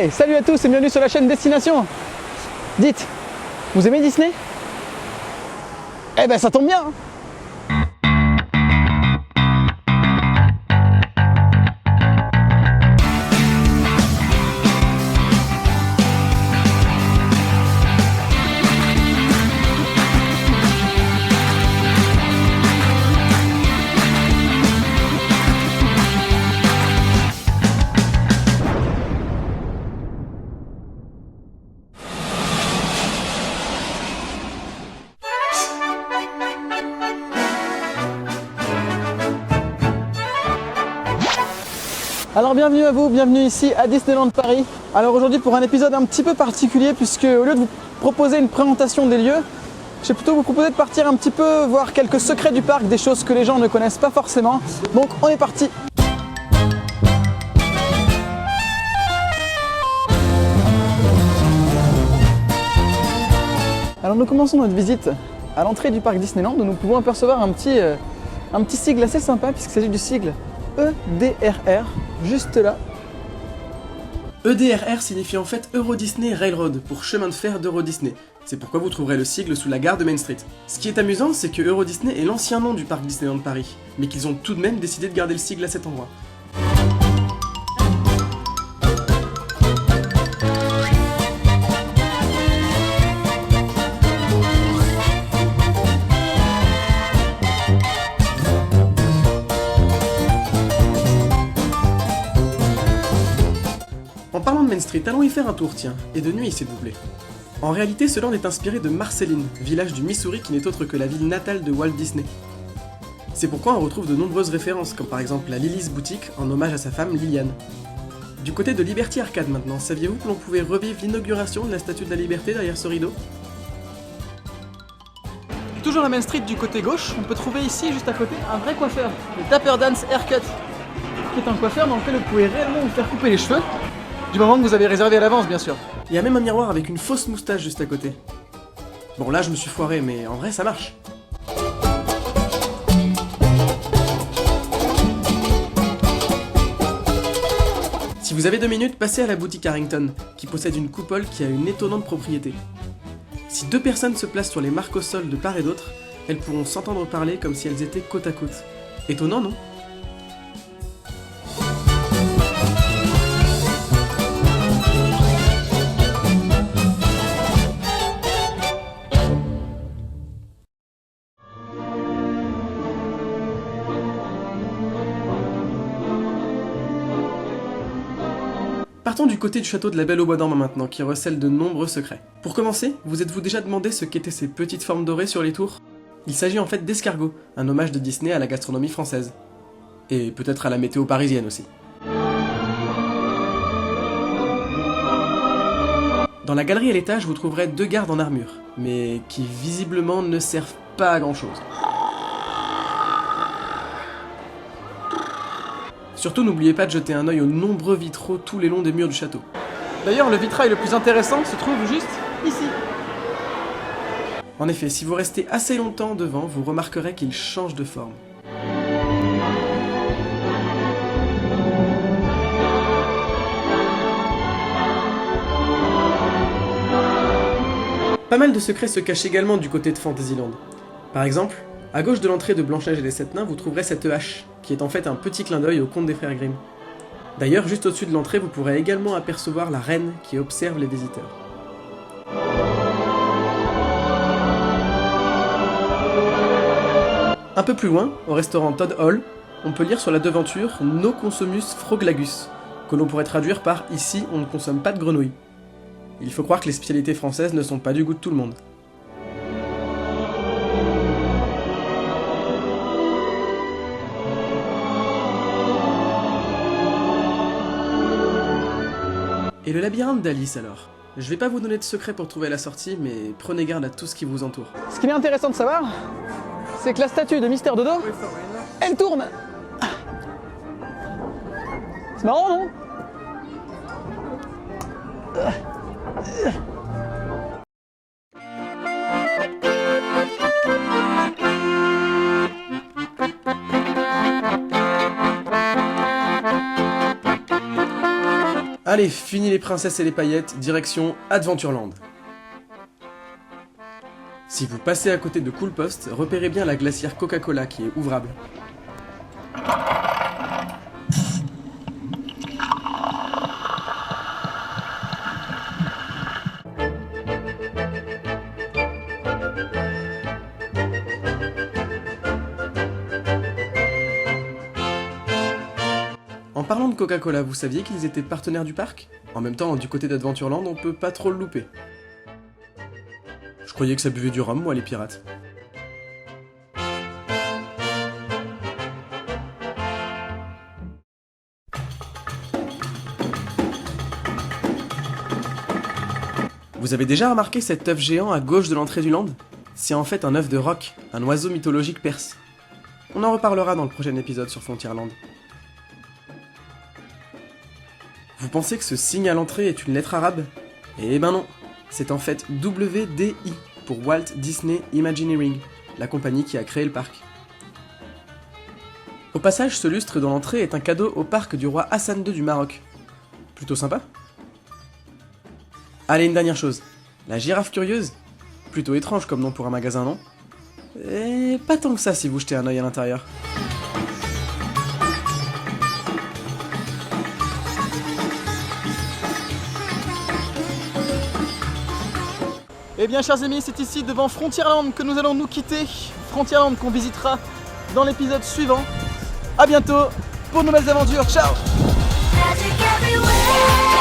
Hey, salut à tous et bienvenue sur la chaîne Destination. Dites, vous aimez Disney? Eh ben ça tombe bien. Alors bienvenue à vous, bienvenue ici à Disneyland Paris. Alors aujourd'hui pour un épisode un petit peu particulier puisque au lieu de vous proposer une présentation des lieux, je vais plutôt vous proposer de partir un petit peu voir quelques secrets du parc, des choses que les gens ne connaissent pas forcément. Donc on est parti. Alors nous commençons notre visite à l'entrée du parc Disneyland où nous pouvons apercevoir un petit sigle assez sympa puisqu'il s'agit du sigle EDRR, juste là. EDRR signifie en fait Euro Disney Railroad, pour chemin de fer d'Euro Disney. C'est pourquoi vous trouverez le sigle sous la gare de Main Street. Ce qui est amusant, c'est que Euro Disney est l'ancien nom du parc Disneyland Paris, mais qu'ils ont tout de même décidé de garder le sigle à cet endroit. En parlant de Main Street, allons y faire un tour, tiens, et de nuit s'il vous plaît. En réalité, ce land est inspiré de Marceline, village du Missouri qui n'est autre que la ville natale de Walt Disney. C'est pourquoi on retrouve de nombreuses références, comme par exemple la Lily's Boutique, en hommage à sa femme Liliane. Du côté de Liberty Arcade maintenant, saviez-vous que l'on pouvait revivre l'inauguration de la Statue de la Liberté derrière ce rideau? Toujours la Main Street du côté gauche, on peut trouver ici, juste à côté, un vrai coiffeur, le Dapper Dance Haircut, qui est un coiffeur dans lequel vous pouvez réellement vous faire couper les cheveux. Du moment que vous avez réservé à l'avance, bien sûr. Il y a même un miroir avec une fausse moustache juste à côté. Bon, là je me suis foiré, mais en vrai ça marche. Si vous avez 2 minutes, passez à la boutique Harrington, qui possède une coupole qui a une étonnante propriété. Si 2 personnes se placent sur les marques au sol de part et d'autre, elles pourront s'entendre parler comme si elles étaient côte à côte. Étonnant, non ? Partons du côté du château de la Belle au Bois dormant maintenant, qui recèle de nombreux secrets. Pour commencer, vous êtes-vous déjà demandé ce qu'étaient ces petites formes dorées sur les tours? Il s'agit en fait d'escargots, un hommage de Disney à la gastronomie française. Et peut-être à la météo parisienne aussi. Dans la galerie à l'étage, vous trouverez 2 gardes en armure, mais qui visiblement ne servent pas à grand chose. Surtout n'oubliez pas de jeter un œil aux nombreux vitraux tout les longs des murs du château. D'ailleurs, le vitrail le plus intéressant se trouve juste ici. En effet, si vous restez assez longtemps devant, vous remarquerez qu'il change de forme. Pas mal de secrets se cachent également du côté de Fantasyland. Par exemple, à gauche de l'entrée de Blanche-Neige et les 7 Nains, vous trouverez cette hache, qui est en fait un petit clin d'œil au conte des frères Grimm. D'ailleurs, juste au-dessus de l'entrée, vous pourrez également apercevoir la reine qui observe les visiteurs. Un peu plus loin, au restaurant Todd Hall, on peut lire sur la devanture « No consumus froglagus », que l'on pourrait traduire par « Ici, on ne consomme pas de grenouilles ». Il faut croire que les spécialités françaises ne sont pas du goût de tout le monde. Et le labyrinthe d'Alice alors? Je vais pas vous donner de secret pour trouver la sortie, mais prenez garde à tout ce qui vous entoure. Ce qu'il est intéressant de savoir, c'est que la statue de Mister Dodo, elle tourne. C'est marrant, non? Allez, Allez, fini les princesses et les paillettes, direction Adventureland. Si vous passez à côté de Cool Post, repérez bien la glacière Coca-Cola qui est ouvrable. En parlant de Coca-Cola, vous saviez qu'ils étaient partenaires du parc? En même temps, du côté d'Adventureland, on peut pas trop le louper. Je croyais que ça buvait du rhum, moi, les pirates. Vous avez déjà remarqué cet œuf géant à gauche de l'entrée du land? C'est en fait un œuf de roc, un oiseau mythologique perse. On en reparlera dans le prochain épisode sur Frontierland. Vous pensez que ce signe à l'entrée est une lettre arabe? Eh ben non, c'est en fait WDI pour Walt Disney Imagineering, la compagnie qui a créé le parc. Au passage, ce lustre dans l'entrée est un cadeau au parc du roi Hassan II du Maroc. Plutôt sympa? Allez, une dernière chose. La girafe curieuse? Plutôt étrange comme nom pour un magasin, non? Et pas tant que ça si vous jetez un œil à l'intérieur. Eh bien chers amis, c'est ici devant Frontierland que nous allons nous quitter. Frontierland qu'on visitera dans l'épisode suivant. A bientôt pour de nouvelles aventures, ciao! Magic everywhere.